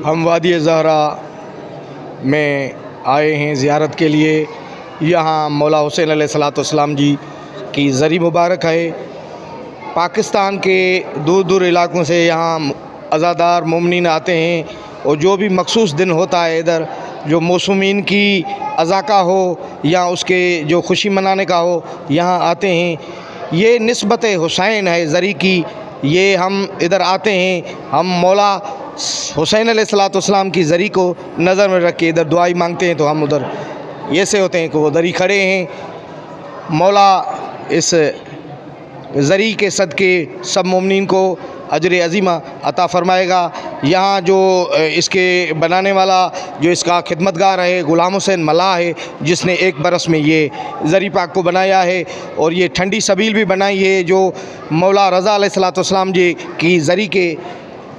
ہم وادی زہرا میں آئے ہیں زیارت کے لیے. یہاں مولا حسین علیہ الصلوۃ والسلام جی کی زری مبارک ہے. پاکستان کے دور دور علاقوں سے یہاں عزادار مومنین آتے ہیں، اور جو بھی مخصوص دن ہوتا ہے ادھر، جو موسومین کی عزا کا ہو یا اس کے جو خوشی منانے کا ہو، یہاں آتے ہیں. یہ نسبت حسین ہے زری کی. یہ ہم ادھر آتے ہیں، ہم مولا حسین علیہ الصلوۃ والسلام کی زری کو نظر میں رکھ کے ادھر دعائی مانگتے ہیں. تو ہم ادھر ایسے ہوتے ہیں کہ وہ دری کھڑے ہیں. مولا اس زری کے صدقے سب مومنین کو اجر عظیمہ عطا فرمائے گا. یہاں جو اس کے بنانے والا، جو اس کا خدمتگار ہے، غلام حسین ملا ہے، جس نے 1 برس میں یہ زری پاک کو بنایا ہے. اور یہ ٹھنڈی سبیل بھی بنائی ہے، جو مولا رضا علیہ الصلوۃ والسلام جی کی زری کے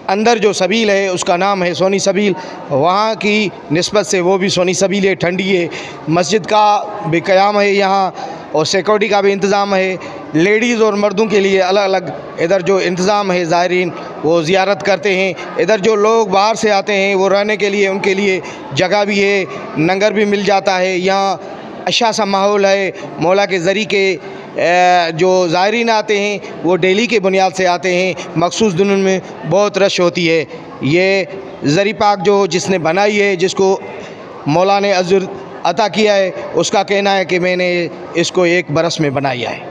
اندر جو سبیل ہے اس کا نام ہے سونی سبیل. وہاں کی نسبت سے وہ بھی سونی سبیل ہے، ٹھنڈی ہے. مسجد کا بھی قیام ہے یہاں، اور سیکورٹی کا بھی انتظام ہے. لیڈیز اور مردوں کے لیے الگ الگ ادھر جو انتظام ہے. زائرین وہ زیارت کرتے ہیں. ادھر جو لوگ باہر سے آتے ہیں وہ رہنے کے لیے ان کے لیے جگہ بھی ہے، لنگر بھی مل جاتا ہے. یہاں اچھا سا ماحول ہے. مولا کے زری کے جو زائرین آتے ہیں وہ ڈیلی کے بنیاد سے آتے ہیں. مخصوص دنوں میں بہت رش ہوتی ہے. یہ زری پاک جو جس نے بنائی ہے، جس کو مولا نے اجر عطا کیا ہے، اس کا کہنا ہے کہ میں نے اس کو 1 برس میں بنایا ہے.